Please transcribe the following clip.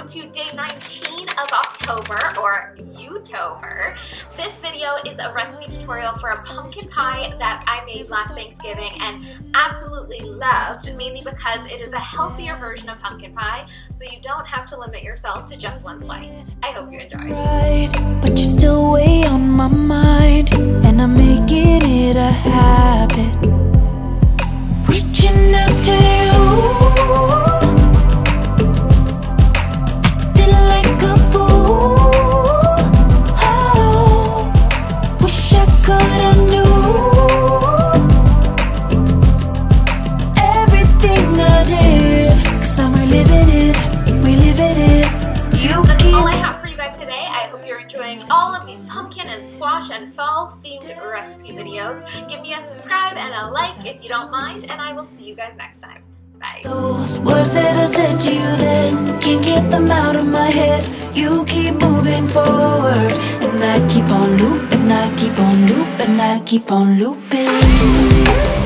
to day 19 of October, or YouTober. This video is a recipe tutorial for a pumpkin pie that I made last Thanksgiving and absolutely loved, mainly because it is a healthier version of pumpkin pie, so you don't have to limit yourself to just one slice. I hope you enjoy. Right, but you're still way on my mind, and I'm making it a habit. Reaching out to you, acting like a fool. Oh, wish I could undo everything I did, 'cause I'm reliving it. That's all I have for you guys today. I hope you're enjoying all of these pumpkin and squash and fall themed recipe videos. Give me a subscribe and a like if you don't mind, and I will see you guys next time. Bye. Those words that I said to you then, can't get them out of my head. You keep moving forward, and I keep on looping, I keep on looping, I keep on looping.